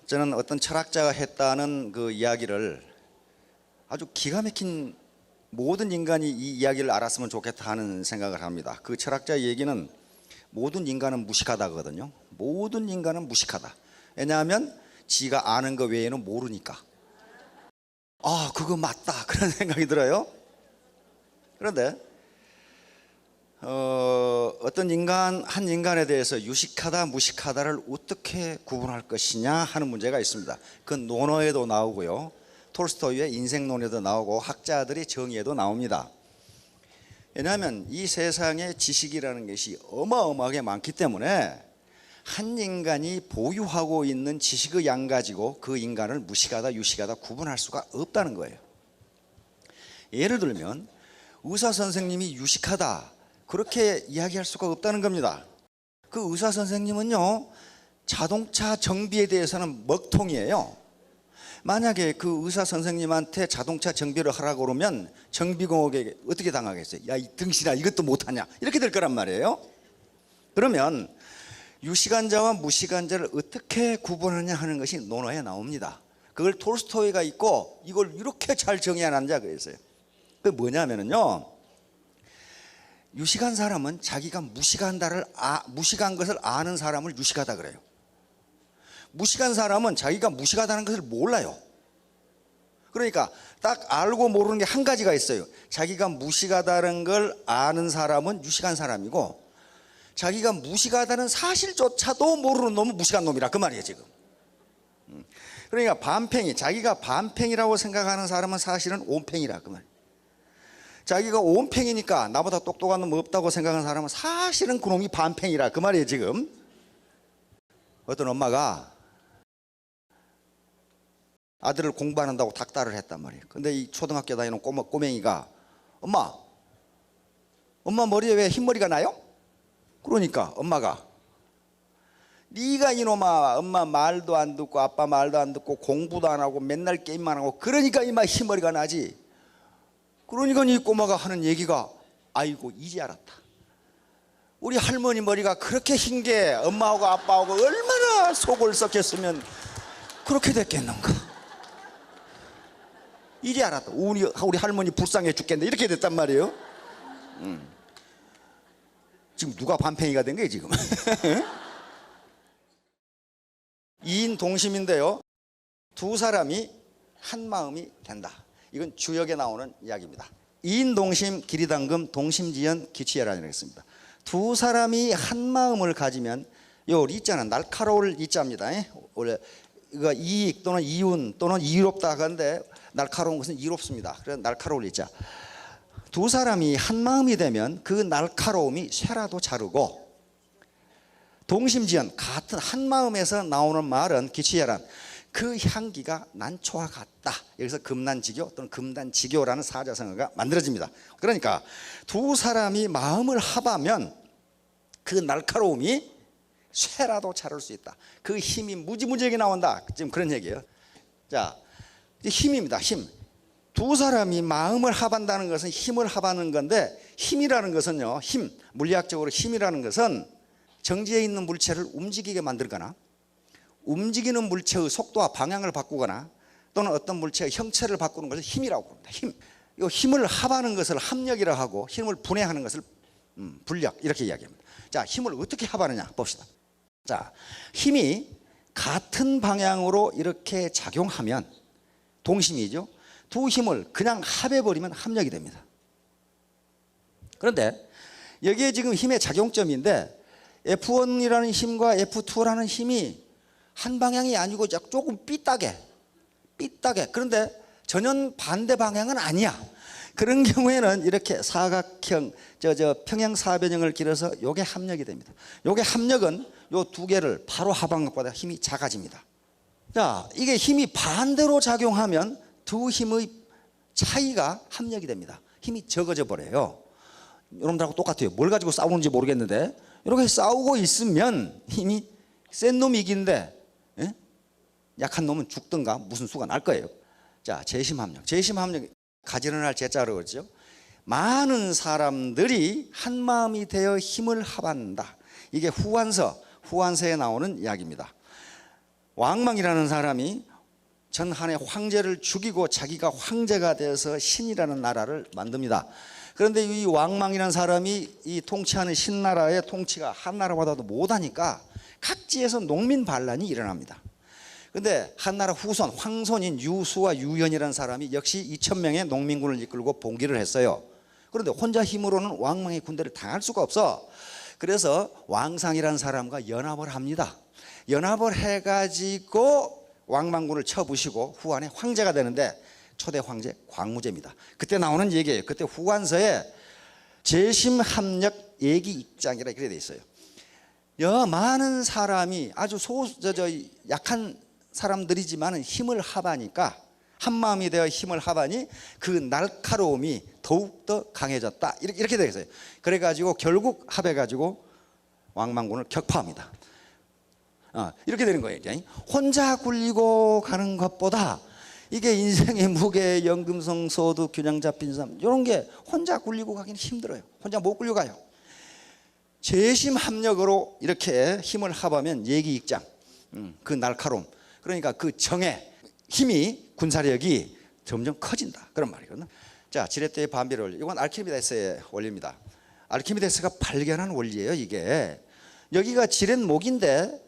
저는 어떤 철학자가 했다는 그 이야기를 아주 기가 막힌, 모든 인간이 이 이야기를 알았으면 좋겠다 하는 생각을 합니다. 그 철학자의 얘기는 모든 인간은 무식하다거든요. 모든 인간은 무식하다. 왜냐하면 지가 아는 거 외에는 모르니까. 아, 그거 맞다, 그런 생각이 들어요. 그런데 어떤 인간, 한 인간에 대해서 유식하다 무식하다를 어떻게 구분할 것이냐 하는 문제가 있습니다. 그건 논어에도 나오고요, 톨스토이의 인생론에도 나오고 학자들의 정의에도 나옵니다. 왜냐하면 이 세상에 지식이라는 것이 어마어마하게 많기 때문에 한 인간이 보유하고 있는 지식의 양 가지고 그 인간을 무식하다 유식하다 구분할 수가 없다는 거예요. 예를 들면 의사 선생님이 유식하다 그렇게 이야기할 수가 없다는 겁니다. 그 의사 선생님은요, 자동차 정비에 대해서는 먹통이에요. 만약에 그 의사 선생님한테 자동차 정비를 하라고 그러면 정비공학에게 어떻게 당하겠어요? 야, 이 등신아, 이것도 못하냐, 이렇게 될 거란 말이에요. 그러면 유식한 자와 무식한 자를 어떻게 구분하냐 하는 것이 논어에 나옵니다. 그걸 톨스토이가 있고 이걸 이렇게 잘 정의하는 자 그랬어요. 그 뭐냐면요, 유식한 사람은 자기가 무식한 것을 아는 사람을 유식하다 그래요. 무식한 사람은 자기가 무식하다는 것을 몰라요. 그러니까 딱 알고 모르는 게 한 가지가 있어요. 자기가 무식하다는 걸 아는 사람은 유식한 사람이고, 자기가 무식하다는 사실조차도 모르는 놈은 무식한 놈이라 그 말이에요 지금. 그러니까 반팽이, 자기가 반팽이라고 생각하는 사람은 사실은 온팽이라 그 말이에요. 자기가 온팽이니까 나보다 똑똑한 놈 없다고 생각하는 사람은 사실은 그놈이 반팽이라 그 말이에요 지금. 어떤 엄마가 아들을 공부한다고 닥달을 했단 말이에요. 근데 이 초등학교 다니는 꼬맹이가 엄마 머리에 왜 흰머리가 나요? 그러니까 엄마가 네가 이놈아, 엄마 말도 안 듣고 아빠 말도 안 듣고 공부도 안 하고 맨날 게임만 하고 그러니까 이마 흰머리가 나지. 그러니까 이 꼬마가 하는 얘기가, 아이고 이제 알았다. 우리 할머니 머리가 그렇게 흰 게 엄마하고 아빠하고 얼마나 속을 썩혔으면 그렇게 됐겠는가. 이제 알았다. 우리 할머니 불쌍해 죽겠네, 이렇게 됐단 말이에요. 지금 누가 반팽이가 된 거예요 지금. 이인 동심인데요, 두 사람이 한 마음이 된다. 이건 주역에 나오는 이야기입니다. 이인 동심, 기리당금, 동심지연, 기취해라는 했습니다. 두 사람이 한 마음을 가지면, 요 리자는 날카로울 리자입니다. 원래 이거 이익 또는 이윤 또는 이롭다 하는데 날카로운 것은 이롭습니다. 그래서 날카로울 리자. 두 사람이 한 마음이 되면 그 날카로움이 쇠라도 자르고, 동심지연, 같은 한 마음에서 나오는 말은 기취해란, 그 향기가 난초와 같다. 여기서 금난지교 또는 금단지교라는 사자성어가 만들어집니다. 그러니까 두 사람이 마음을 합하면 그 날카로움이 쇠라도 자를 수 있다. 그 힘이 무지무지하게 나온다. 지금 그런 얘기예요. 자, 힘입니다. 힘. 두 사람이 마음을 합한다는 것은 힘을 합하는 건데, 힘이라는 것은요, 물리학적으로 힘이라는 것은 정지해 있는 물체를 움직이게 만들거나, 움직이는 물체의 속도와 방향을 바꾸거나, 또는 어떤 물체의 형체를 바꾸는 것을 힘이라고 부릅니다. 이 힘을 합하는 것을 합력이라 하고, 힘을 분해하는 것을 분력, 이렇게 이야기합니다. 자, 힘을 어떻게 합하느냐 봅시다. 자, 힘이 같은 방향으로 이렇게 작용하면 동심이죠. 두 힘을 그냥 합해버리면 합력이 됩니다. 그런데 여기에 지금 힘의 작용점인데, F1이라는 힘과 F2라는 힘이 한 방향이 아니고 조금 삐딱해. 그런데 전혀 반대 방향은 아니야. 그런 경우에는 이렇게 사각형, 평행사변형을 길어서 요게 합력이 됩니다. 요게 합력은 요 두 개를 바로 합한 것보다 힘이 작아집니다. 자, 이게 힘이 반대로 작용하면 두 힘의 차이가 합력이 됩니다. 힘이 적어져 버려요. 여러분들하고 똑같아요. 뭘 가지고 싸우는지 모르겠는데, 이렇게 싸우고 있으면 힘이 센 놈이 이기는데 약한 놈은 죽든가 무슨 수가 날 거예요. 자, 재심합력. 재심합력, 가지런할 재자로 그러죠. 많은 사람들이 한 마음이 되어 힘을 합한다. 이게 후한서에 나오는 이야기입니다. 왕망이라는 사람이 전한의 황제를 죽이고 자기가 황제가 되어서 신이라는 나라를 만듭니다. 그런데 이 왕망이라는 사람이 이 통치하는 신나라의 통치가 한나라보다도 못하니까 각지에서 농민 반란이 일어납니다. 그런데 한나라 후손 황손인 유수와 유연이라는 사람이 역시 2,000명의 농민군을 이끌고 봉기를 했어요. 그런데 혼자 힘으로는 왕망의 군대를 당할 수가 없어. 그래서 왕상이라는 사람과 연합을 합니다. 연합을 해가지고 왕망군을 쳐부시고 후한에 황제가 되는데 초대 황제 광무제입니다. 그때 나오는 얘기예요. 그때 후관서에 재심합력 예기익장이라 이렇게 돼 있어요. 많은 사람이 아주 약한 사람들이지만 힘을 합하니까 한마음이 되어 힘을 합하니 그 날카로움이 더욱더 강해졌다 이렇게 되어 있어요. 그래가지고 결국 합해가지고 왕망군을 격파합니다. 이렇게 되는 거예요. 혼자 굴리고 가는 것보다 이게 인생의 무게, 연금성, 소득, 균형 잡힌 삶 이런 게 혼자 굴리고 가기는 힘들어요. 혼자 못 굴려가요. 재심합력으로 이렇게 힘을 합하면 예기익장, 그 날카로움, 그러니까 그 정의 힘이 군사력이 점점 커진다 그런 말이거든요. 자, 지렛대의 반비례 원리, 이건 알키미데스의 원리입니다. 알키미데스가 발견한 원리예요. 이게 여기가 지렛목인데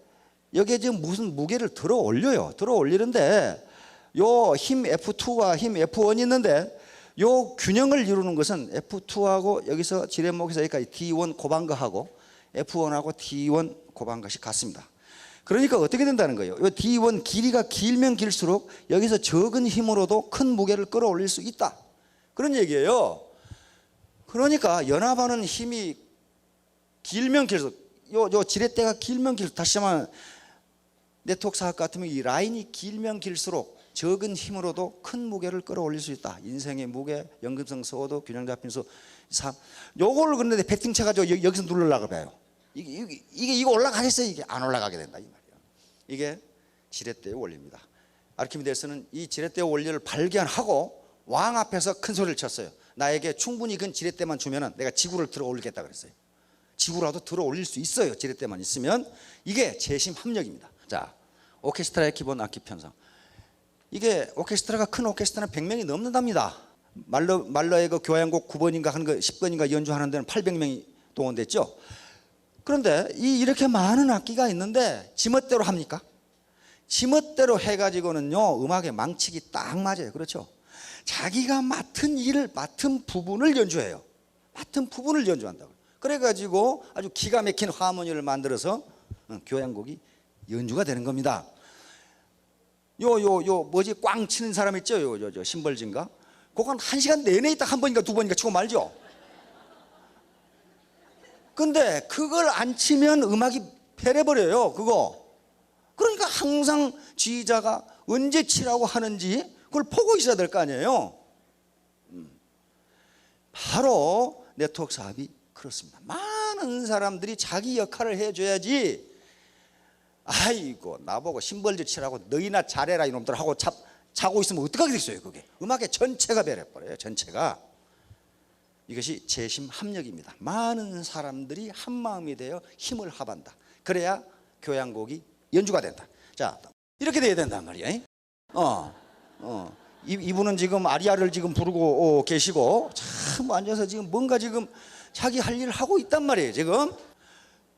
여기에 지금 무슨 무게를 들어 올려요. 들어 올리는데 요 힘 F2와 힘 F1이 있는데 요 균형을 이루는 것은 F2하고 여기서 지렛목에서 여기까지 D1 고반거하고 F1하고 D1 고반거씩 같습니다. 그러니까 어떻게 된다는 거예요? 요 D1 길이가 길면 길수록 여기서 적은 힘으로도 큰 무게를 끌어올릴 수 있다 그런 얘기예요. 그러니까 연합하는 힘이 길면 길수록 요 지렛대가 길면 길수록, 다시 말하면 네트워크 사학 같으면 이 라인이 길면 길수록 적은 힘으로도 큰 무게를 끌어올릴 수 있다. 인생의 무게, 연금성 소득, 균형 잡힌 수, 삶. 요거를 그런데 배팅 쳐가지고 여기서 누르려고 봐요. 이거 올라가겠어요? 이게 안 올라가게 된다 이 말이에요. 이게 지렛대의 원리입니다. 아르키미데스는 이 지렛대의 원리를 발견하고 왕 앞에서 큰 소리를 쳤어요. 나에게 충분히 그 지렛대만 주면은 내가 지구를 들어 올리겠다 그랬어요. 지구라도 들어 올릴 수 있어요. 지렛대만 있으면. 이게 재심합력입니다. 자, 오케스트라의 기본 악기 편성. 이게 오케스트라가 큰 오케스트라는 100명이 넘는답니다. 말러의 그 교향곡 9번인가 하는 거 10번인가 연주하는 데는 800명이 동원됐죠. 그런데 이렇게 많은 악기가 있는데 지멋대로 합니까? 지멋대로 해가지고는요 음악의 망치기 딱 맞아요. 그렇죠? 자기가 맡은 일을, 맡은 부분을 연주해요. 맡은 부분을 연주한다고. 그래가지고 아주 기가 막힌 하모니를 만들어서 교향곡이 연주가 되는 겁니다. 뭐지 꽝 치는 사람 있죠? 요 심벌진가? 그건 1시간 내내 있다 한 번인가 두 번인가 치고 말죠. 근데 그걸 안 치면 음악이 패려버려요. 그거. 그러니까 항상 지휘자가 언제 치라고 하는지 그걸 보고 있어야 될 거 아니에요. 바로 네트워크 사업이 그렇습니다. 많은 사람들이 자기 역할을 해줘야지. 아이고 나보고 심벌지 치라고 너희나 잘해라 이놈들 하고 자고 있으면 어떡하겠어요. 그게 음악의 전체가 배려버려요. 전체가. 이것이 재심합력입니다. 많은 사람들이 한마음이 되어 힘을 합한다. 그래야 교향곡이 연주가 된다. 자, 이렇게 돼야 된단 말이에요. 이분은 지금 아리아를 지금 부르고 계시고 참 앉아서 지금 뭔가 지금 자기 할 일을 하고 있단 말이에요. 지금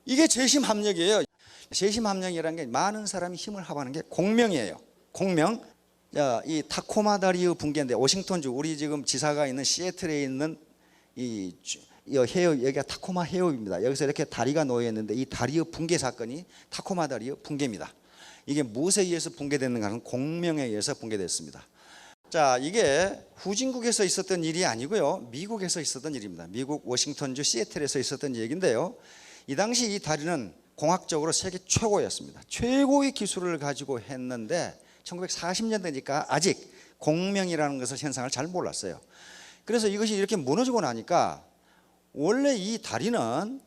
이게 재심합력이에요. 재심합력이라는 게 많은 사람이 힘을 합하는 게 공명이에요. 공명. 이 타코마 다리의 붕괴인데 워싱턴주 우리 지금 지사가 있는 시애틀에 있는 이 해협, 여기가 타코마 해협입니다. 여기서 이렇게 다리가 놓여 있는데 이 다리의 붕괴 사건이 타코마 다리의 붕괴입니다. 이게 무엇에 의해서 붕괴됐는가 하는 공명에 의해서 붕괴됐습니다. 자, 이게 후진국에서 있었던 일이 아니고요. 미국에서 있었던 일입니다. 미국 워싱턴주 시애틀에서 있었던 얘기인데요. 이 당시 이 다리는 공학적으로 세계 최고였습니다. 최고의 기술을 가지고 했는데 1940년대니까 아직 공명이라는 것을 현상을 잘 몰랐어요. 그래서 이것이 이렇게 무너지고 나니까 원래 이 다리는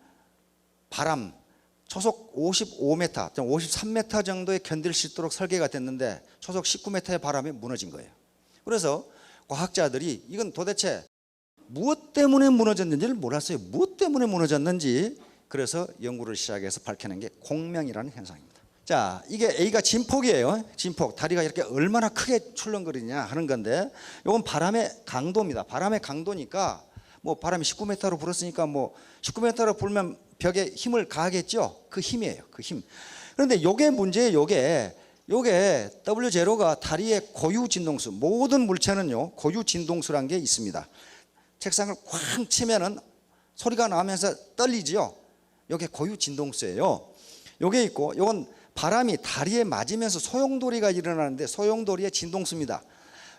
바람 초속 55m, 53m 정도에 견딜 수 있도록 설계가 됐는데 초속 19m의 바람에 무너진 거예요. 그래서 과학자들이 이건 도대체 무엇 때문에 무너졌는지를 몰랐어요. 무엇 때문에 무너졌는지. 그래서 연구를 시작해서 밝혀낸 게 공명이라는 현상입니다. 자, 이게 A가 진폭이에요. 진폭. 다리가 이렇게 얼마나 크게 출렁거리냐 하는 건데, 이건 바람의 강도입니다. 바람의 강도니까 뭐 바람이 19m로 불었으니까 뭐 19m로 불면 벽에 힘을 가하겠죠. 그 힘이에요. 그 힘. 그런데 요게 문제예요. 요게 W0가 다리의 고유 진동수. 모든 물체는요, 고유 진동수란 게 있습니다. 책상을 쾅 치면은 소리가 나면서 떨리지요. 요게 고유 진동수예요. 요게 있고, 요건 바람이 다리에 맞으면서 소용돌이가 일어나는데 소용돌이의 진동수입니다.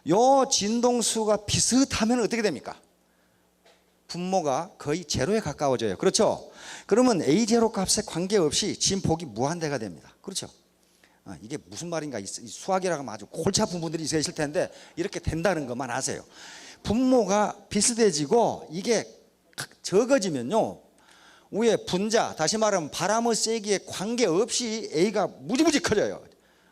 요 진동수가 비슷하면 어떻게 됩니까? 분모가 거의 제로에 가까워져요. 그렇죠? 그러면 A0 값에 관계없이 진폭이 무한대가 됩니다. 그렇죠? 이게 무슨 말인가, 수학이라고 하면 아주 골치 아픈 분들이 계실 텐데 이렇게 된다는 것만 아세요. 분모가 비슷해지고 이게 적어지면요, 위에 분자, 다시 말하면 바람의 세기에 관계없이 A가 무지무지 커져요.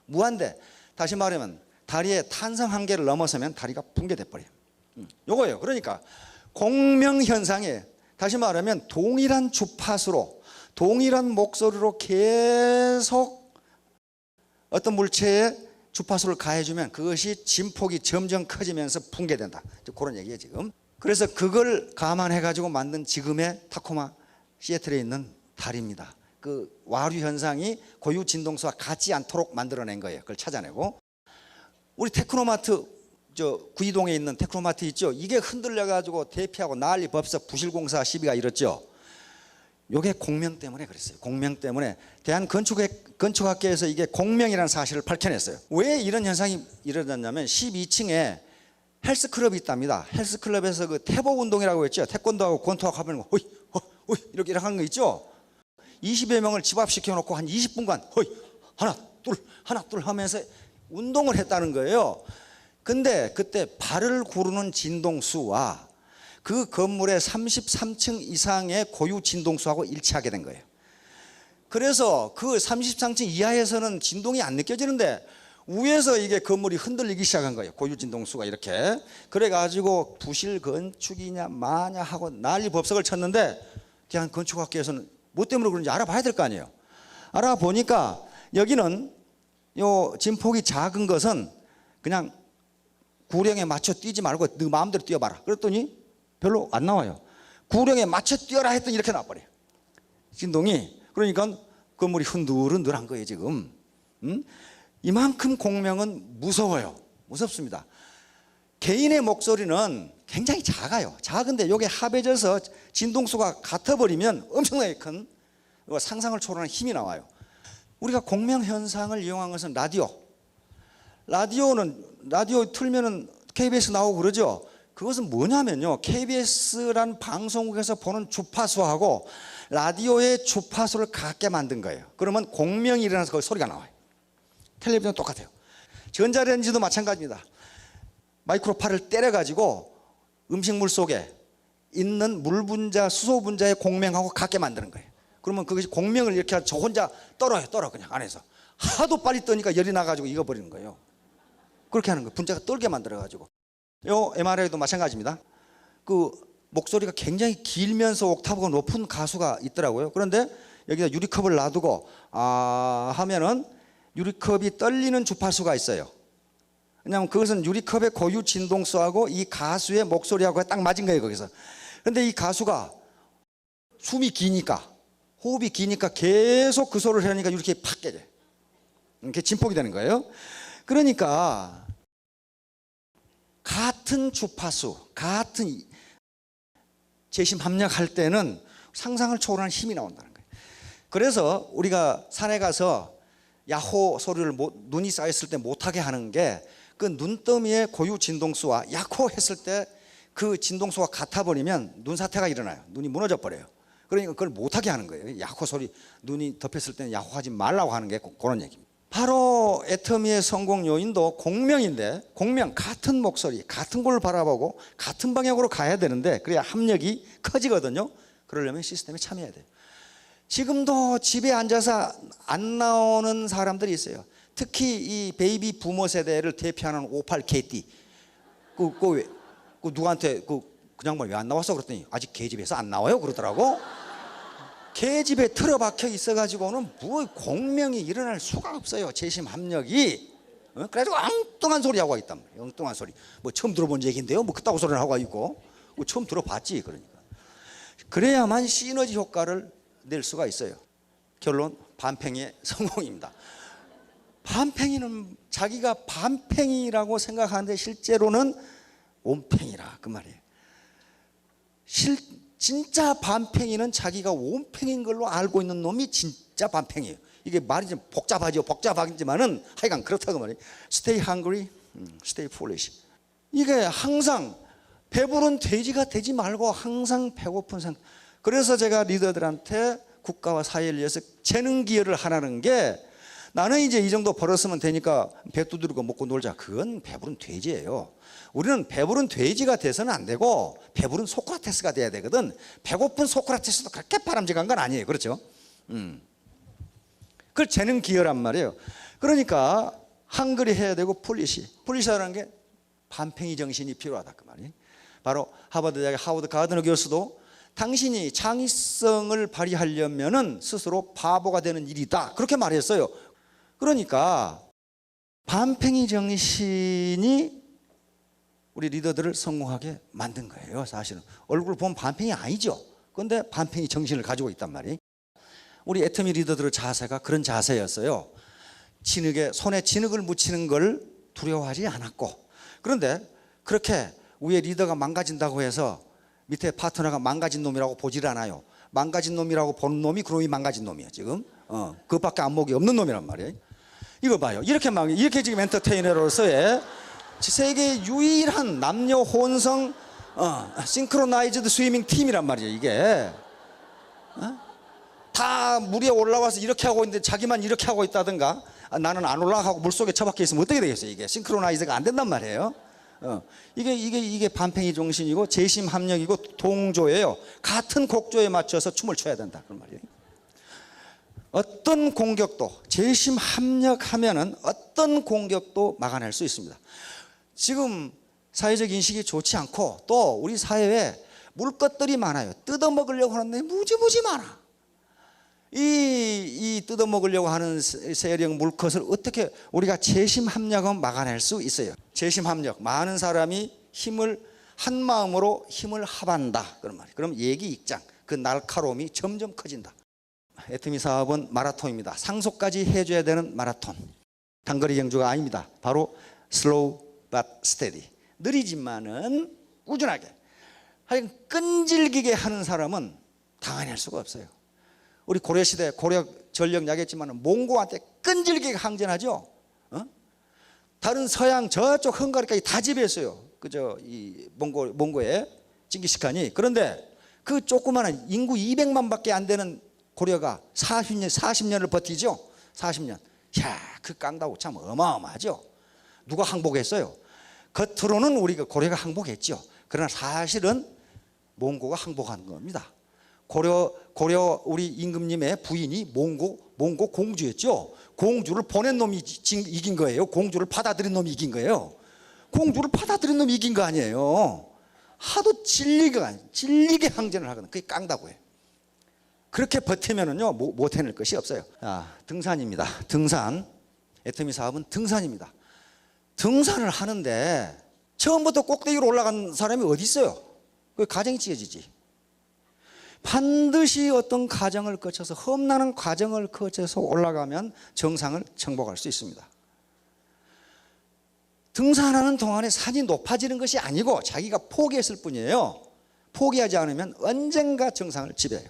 무한대. 다시 말하면 다리의 탄성 한계를 넘어서면 다리가 붕괴돼 버려요. 요거예요. 그러니까 공명현상에, 다시 말하면 동일한 주파수로 동일한 목소리로 계속 어떤 물체에 주파수를 가해주면 그것이 진폭이 점점 커지면서 붕괴된다. 그런 얘기예요 지금. 그래서 그걸 감안해 가지고 만든 지금의 타코마 시애틀에 있는 다리입니다. 그 와류 현상이 고유 진동수와 같지 않도록 만들어낸 거예요. 그걸 찾아내고, 우리 테크노마트, 저 구이동에 있는 테크노마트 있죠. 이게 흔들려 가지고 대피하고 난리 법석 부실공사 시비가 일었죠. 요게 공명 때문에 그랬어요. 공명 때문에 대한건축학계에서 이게 공명이라는 사실을 밝혀냈어요. 왜 이런 현상이 일어났냐면 12층에 헬스클럽이 있답니다. 헬스클럽에서 그 태보 운동이라고 했죠. 태권도하고 권투하고 하면 호이 호이 이렇게 하는 거 있죠. 20여 명을 집합시켜 놓고 한 20분간 호이 하나 둘 하면서 운동을 했다는 거예요. 근데 그때 발을 구르는 진동수와 그 건물의 33층 이상의 고유 진동수하고 일치하게 된 거예요. 그래서 그 33층 이하에서는 진동이 안 느껴지는데 위에서 이게 건물이 흔들리기 시작한 거예요. 고유 진동수가 이렇게. 그래가지고 부실 건축이냐 마냐 하고 난리 법석을 쳤는데 대한건축학계에서는 뭐 때문에 그런지 알아봐야 될 거 아니에요. 알아보니까 여기는 요 진폭이 작은 것은 그냥 구령에 맞춰 뛰지 말고 너 마음대로 뛰어봐라. 그랬더니 별로 안 나와요. 구령에 맞춰 뛰어라 했더니 이렇게 나와버려요. 진동이. 그러니까 건물이 흔들흔들한 거예요 지금. 이만큼 공명은 무서워요. 무섭습니다. 개인의 목소리는 굉장히 작아요. 작은데 이게 합해져서 진동수가 같아버리면 엄청나게 큰 상상을 초월하는 힘이 나와요. 우리가 공명 현상을 이용한 것은 라디오 틀면은 KBS 나오고 그러죠. 그것은 뭐냐면요, KBS란 방송국에서 보는 주파수하고 라디오의 주파수를 같게 만든 거예요. 그러면 공명이 일어나서 거기 소리가 나와요. 텔레비전 똑같아요. 전자레인지도 마찬가지입니다. 마이크로파를 때려가지고 음식물 속에 있는 물 분자, 수소 분자의 공명하고 같게 만드는 거예요. 그러면 그것이 공명을 이렇게 저 혼자 떨어 그냥 안에서. 하도 빨리 떠니까 열이 나가지고 익어버리는 거예요. 그렇게 하는 거예요. 분자가 떨게 만들어가지고. 요 MRI도 마찬가지입니다. 그 목소리가 굉장히 길면서 옥타브가 높은 가수가 있더라고요. 그런데 여기다 유리컵을 놔두고 하면은 유리컵이 떨리는 주파수가 있어요. 왜냐하면 그것은 유리컵의 고유 진동수하고 이 가수의 목소리하고 딱 맞은 거예요 거기서. 그런데 이 가수가 숨이 기니까, 호흡이 기니까 계속 그 소리를 하니까 이렇게 팍 깨져요. 이렇게 진폭이 되는 거예요. 그러니까 같은 주파수, 같은 재심 합력할 때는 상상을 초월하는 힘이 나온다는 거예요. 그래서 우리가 산에 가서 야호 소리를 눈이 쌓였을 때 못하게 하는 게 그 눈더미의 고유 진동수와 야호 했을 때 그 진동수가 같아버리면 눈사태가 일어나요. 눈이 무너져 버려요. 그러니까 그걸 못하게 하는 거예요. 야호 소리, 눈이 덮였을 때는 야호 하지 말라고 하는 게 그런 얘기입니다. 바로 애터미의 성공 요인도 공명인데, 공명, 같은 목소리, 같은 걸 바라보고 같은 방향으로 가야 되는데 그래야 합력이 커지거든요. 그러려면 시스템에 참여해야 돼요. 지금도 집에 앉아서 안 나오는 사람들이 있어요. 특히 이 베이비 부모 세대를 대표하는 58KT. 누구한테 그 양반 왜 안 나왔어? 그랬더니 아직 계집에서 안 나와요 그러더라고. 계집에 틀어박혀 있어가지고는 뭐 공명이 일어날 수가 없어요. 재심 합력이. 그래가지고 엉뚱한 소리 하고 있단 말이에요. 엉뚱한 소리. 뭐 처음 들어본 얘기인데요. 뭐 그따구 소리를 하고 있고. 뭐 처음 들어봤지. 그러니까. 그래야만 시너지 효과를 낼 수가 있어요. 결론, 반팽이의 성공입니다. 반팽이는 자기가 반팽이라고 생각하는데 실제로는 온팽이라 그 말이에요. 진짜 반팽이는 자기가 온팽인 걸로 알고 있는 놈이 진짜 반팽이에요. 이게 말이 좀 복잡하죠. 복잡하지만은 하여간 그렇다고 말이에요. Stay hungry, stay foolish. 이게 항상 배부른 돼지가 되지 말고 항상 배고픈 상태. 그래서 제가 리더들한테 국가와 사회를 위해서 재능 기여를 하라는 게, 나는 이제 이 정도 벌었으면 되니까 배 두드리고 먹고 놀자. 그건 배부른 돼지예요. 우리는 배부른 돼지가 돼서는 안 되고 배부른 소크라테스가 돼야 되거든. 배고픈 소크라테스도 그렇게 바람직한 건 아니에요. 그렇죠? 그걸 재능 기여란 말이에요. 그러니까 한글이 해야 되고 폴리시라는 게 반팽이 정신이 필요하다 그 말이에요. 바로 하버드 대학의 하워드 가드너 교수도 당신이 창의성을 발휘하려면은 스스로 바보가 되는 일이다 그렇게 말했어요. 그러니까 반팽이 정신이 우리 리더들을 성공하게 만든 거예요. 사실은 얼굴 보면 반팽이 아니죠. 그런데 반팽이 정신을 가지고 있단 말이에요. 우리 애터미 리더들의 자세가 그런 자세였어요. 손에 진흙을 묻히는 걸 두려워하지 않았고, 그런데 그렇게 위에 리더가 망가진다고 해서 밑에 파트너가 망가진 놈이라고 보질 않아요. 망가진 놈이라고 보는 놈이 그놈이 망가진 놈이야 지금. 그것밖에 안목이 없는 놈이란 말이에요. 이거 봐요. 이렇게 지금 엔터테이너로서의 세계 유일한 남녀 혼성 싱크로나이즈드 스위밍 팀이란 말이에요. 이게 다 물에 올라와서 이렇게 하고 있는데 자기만 이렇게 하고 있다든가, 나는 안 올라가고 물속에 처박혀 있으면 어떻게 되겠어요? 이게 싱크로나이즈가 안 된단 말이에요. 이게 반팽이 정신이고 재심 합력이고 동조예요. 같은 곡조에 맞춰서 춤을 춰야 된다 그런 말이에요. 어떤 공격도 재심 합력하면은 어떤 공격도 막아낼 수 있습니다. 지금 사회적 인식이 좋지 않고 또 우리 사회에 물 것들이 많아요. 뜯어먹으려고 하는데 무지무지 많아. 이 뜯어먹으려고 하는 세력 물것을 어떻게 우리가 재심 합력하면 막아낼 수 있어요. 재심 합력, 많은 사람이 한 마음으로 힘을 합한다 그런 말이에요. 그럼 예기익장, 그 날카로움이 점점 커진다. 애터미 사업은 마라톤입니다. 상속까지 해줘야 되는 마라톤, 단거리 경주가 아닙니다. 바로 slow but steady, 느리지만은 꾸준하게. 하여간 끈질기게 하는 사람은 당해낼 수가 없어요. 우리 고려시대 고려 전력 야겠지만 몽고한테 끈질기게 항전하죠. 다른 서양 저쪽 헝가리까지 다 지배했어요. 그저 이 몽고의 징기스칸이. 그런데 그 조그마한 인구 200만밖에 안 되는 고려가 40년을 버티죠. 40년. 야, 그 깡다구 참 어마어마하죠. 누가 항복했어요? 겉으로는 우리가 고려가 항복했죠. 그러나 사실은 몽고가 항복한 겁니다. 고려 우리 임금님의 부인이 몽고 공주였죠. 공주를 보낸 놈이 이긴 거예요. 공주를 받아들인 놈이 이긴 거예요. 공주를 받아들인 놈이 이긴 거 아니에요. 하도 질리게 항전을 하거든. 그게 깡다구예요. 그렇게 버티면은요 못 해낼 것이 없어요. 등산입니다. 등산. 애터미 사업은 등산입니다. 등산을 하는데 처음부터 꼭대기로 올라간 사람이 어디 있어요? 그 가정이 찢어지지. 반드시 어떤 과정을 거쳐서, 험난한 과정을 거쳐서 올라가면 정상을 정복할 수 있습니다. 등산하는 동안에 산이 높아지는 것이 아니고 자기가 포기했을 뿐이에요. 포기하지 않으면 언젠가 정상을 지배해요.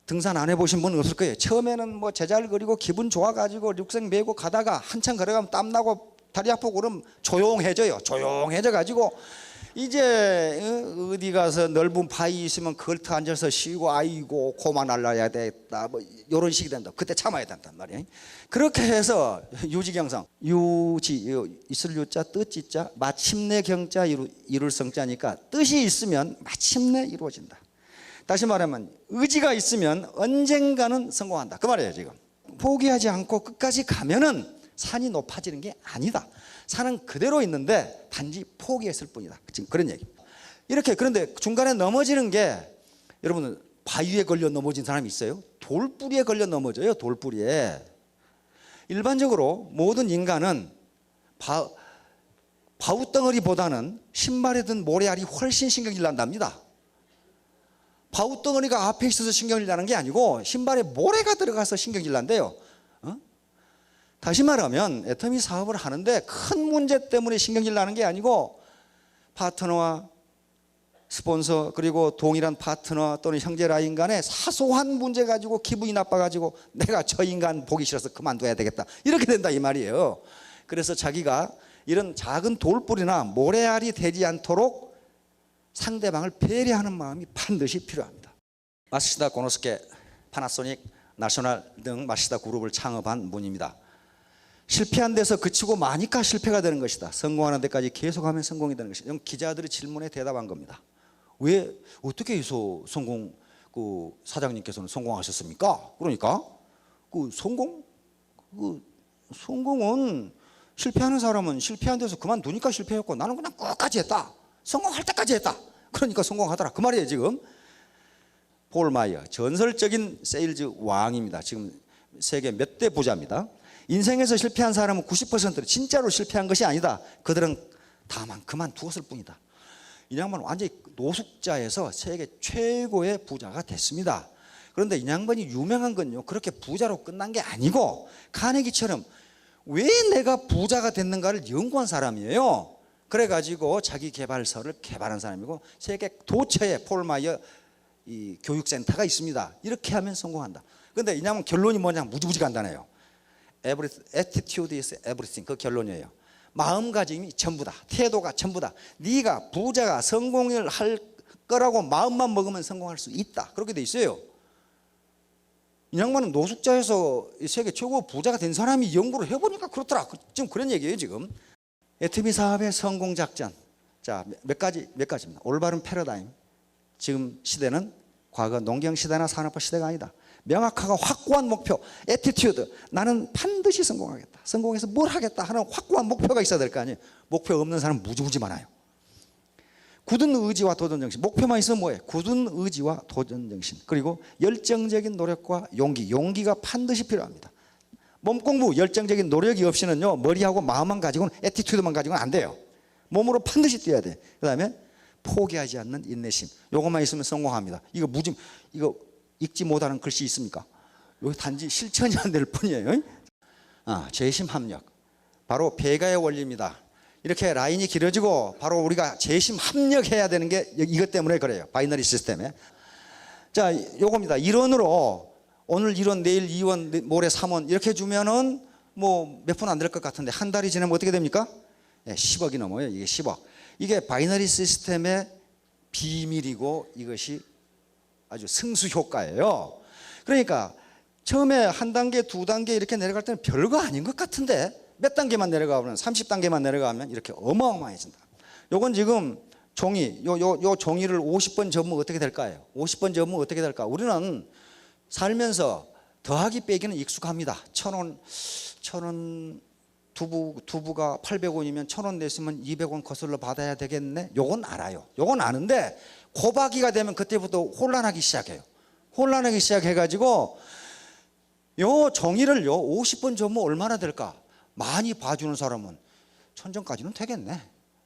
등산 안 해보신 분은 없을 거예요. 처음에는 뭐 제자를 그리고 기분 좋아가지고 륙색 메고 가다가 한참 걸어가면 땀나고 다리 아프고 그러면 조용해져요. 조용해져가지고 이제 어디 가서 넓은 바위 있으면 걸터 앉아서 쉬고 아이고 고만 날라야 되겠다 뭐 이런 식이 된다. 그때 참아야 된단 말이에요. 그렇게 해서 유지경성, 있을 유자 뜻지자 마침내 경자 이룰 성자니까 뜻이 있으면 마침내 이루어진다. 다시 말하면 의지가 있으면 언젠가는 성공한다 그 말이에요. 지금 포기하지 않고 끝까지 가면은 산이 높아지는 게 아니다. 산은 그대로 있는데 단지 포기했을 뿐이다. 지금 그런 얘기. 이렇게. 그런데 중간에 넘어지는 게, 여러분 바위에 걸려 넘어진 사람이 있어요? 돌뿌리에 걸려 넘어져요. 돌뿌리에. 일반적으로 모든 인간은 바우덩어리보다는 신발에 든 모래알이 훨씬 신경질 난답니다. 바우덩어리가 앞에 있어서 신경질 나는 게 아니고 신발에 모래가 들어가서 신경질 난대요. 다시 말하면 애터미 사업을 하는데 큰 문제 때문에 신경질 나는 게 아니고 파트너와 스폰서 그리고 동일한 파트너 또는 형제 라인 간에 사소한 문제 가지고 기분이 나빠가지고 내가 저 인간 보기 싫어서 그만둬야 되겠다 이렇게 된다 이 말이에요. 그래서 자기가 이런 작은 돌뿌리나 모래알이 되지 않도록 상대방을 배려하는 마음이 반드시 필요합니다. 마시다 고노스케, 파나소닉, 나셔널 등 마시다 그룹을 창업한 분입니다. 실패한 데서 그치고 마니까 실패가 되는 것이다. 성공하는 데까지 계속하면 성공이 되는 것이다. 이건 기자들의 질문에 대답한 겁니다. 왜 어떻게 해서 사장님께서는 성공하셨습니까? 그러니까 성공은 실패하는 사람은 실패한 데서 그만두니까 실패했고 나는 그냥 끝까지 했다. 성공할 때까지 했다. 그러니까 성공하더라. 그 말이에요 지금. 폴 마이어 전설적인 세일즈 왕입니다. 지금 세계 몇 대 부자입니다. 인생에서 실패한 사람은 90%는 진짜로 실패한 것이 아니다. 그들은 다만 그만두었을 뿐이다. 이 양반은 완전히 노숙자에서 세계 최고의 부자가 됐습니다. 그런데 이 양반이 유명한 건요 그렇게 부자로 끝난 게 아니고 카네기처럼 왜 내가 부자가 됐는가를 연구한 사람이에요. 그래가지고 자기 개발서를 개발한 사람이고 세계 도처에 폴 마이어 이 교육센터가 있습니다. 이렇게 하면 성공한다. 그런데 이 양반 결론이 뭐냐 무지무지 간단해요. Attitude is everything. 그 결론이에요. 마음가짐이 전부다. 태도가 전부다. 네가 부자가 성공을 할 거라고 마음만 먹으면 성공할 수 있다. 그렇게 돼 있어요. 이 양반은 노숙자에서 세계 최고 부자가 된 사람이 연구를 해보니까 그렇더라. 지금 그런 얘기예요 지금. 애터미 사업의 성공 작전. 자, 몇 가지입니다. 올바른 패러다임. 지금 시대는 과거 농경 시대나 산업화 시대가 아니다. 명확하고 확고한 목표, 애티튜드. 나는 반드시 성공하겠다. 성공해서 뭘 하겠다 하는 확고한 목표가 있어야 될 거 아니에요. 목표 없는 사람 무지무지 많아요. 굳은 의지와 도전정신. 목표만 있으면 뭐예요? 굳은 의지와 도전정신. 그리고 열정적인 노력과 용기. 용기가 반드시 필요합니다. 몸공부, 열정적인 노력이 없이는요 머리하고 마음만 가지고는 애티튜드만 가지고는 안 돼요. 몸으로 반드시 뛰어야 돼. 그 다음에 포기하지 않는 인내심. 요것만 있으면 성공합니다. 이거 읽지 못하는 글씨 있습니까? 여기 단지 실천이 안 될 뿐이에요. 재심 합력. 바로 배가의 원리입니다. 이렇게 라인이 길어지고 바로 우리가 재심 합력해야 되는 게 이것 때문에 그래요. 바이너리 시스템에. 자, 요겁니다. 1원으로 오늘 1원, 내일 2원, 모레 3원 이렇게 주면은 뭐 몇 푼 안 될 것 같은데 한 달이 지나면 어떻게 됩니까? 10억이 넘어요. 이게 10억. 이게 바이너리 시스템의 비밀이고 이것이 아주 승수 효과예요. 그러니까 처음에 한 단계, 두 단계 이렇게 내려갈 때는 별거 아닌 것 같은데 몇 단계만 내려가면 30단계만 내려가면 이렇게 어마어마해진다. 요건 지금 종이, 요 종이를 50번 접으면 어떻게 될까요? 50번 접으면 어떻게 될까? 우리는 살면서 더하기 빼기는 익숙합니다. 1,000원 두부가 800원이면 1,000원 냈으면 200원 거슬러 받아야 되겠네. 요건 알아요. 요건 아는데 고박이가 되면 그때부터 혼란하기 시작해요. 혼란하기 시작해가지고 요 종이를요 50번 접으면 얼마나 될까? 많이 봐주는 사람은 1,000점까지는 되겠네.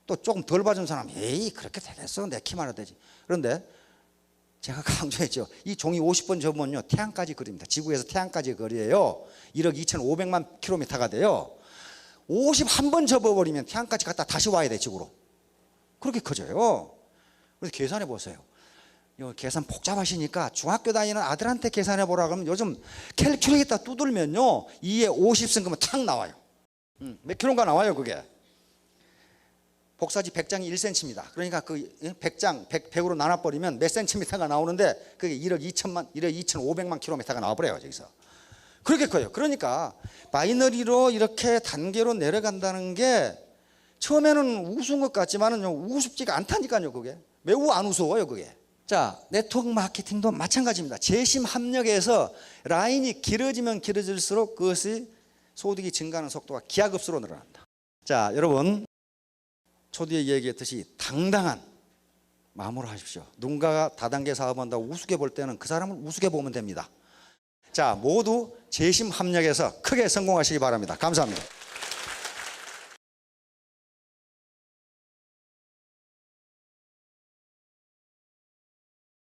또 조금 덜 봐준 사람 에이 그렇게 되겠어 내 키만 해도 되지. 그런데 제가 강조했죠. 이 종이 50번 접으면요 태양까지 거리입니다. 지구에서 태양까지 거리예요. 1억 2,500만 킬로미터가 돼요. 51번 접어버리면 태양까지 갔다 다시 와야 돼 지구로. 그렇게 커져요. 그래서 계산해 보세요. 이거 계산 복잡하시니까 중학교 다니는 아들한테 계산해 보라 그러면 요즘 캘큘레이터 두들면요 2에 50 쓴 거면 탁 나와요. 몇 킬로인가 나와요 그게. 복사지 100장이 1cm입니다. 그러니까 그 100장 100으로 나눠버리면 몇 센티미터가 나오는데 그게 1억 2,500만 킬로미터가 나와버려요 저기서. 그렇게 커요. 그러니까 바이너리로 이렇게 단계로 내려간다는 게 처음에는 우스운 것 같지만은 우습지가 않다니까요 그게. 매우 안 우스워요 그게. 자, 네트워크 마케팅도 마찬가지입니다. 재심 합력에서 라인이 길어지면 길어질수록 그것이 소득이 증가하는 속도가 기하급수로 늘어난다. 자, 여러분 초기에 얘기했듯이 당당한 마음으로 하십시오. 누군가가 다단계 사업한다고 우습게 볼 때는 그 사람을 우습게 보면 됩니다. 자, 모두 재심 합력해서 크게 성공하시기 바랍니다. 감사합니다.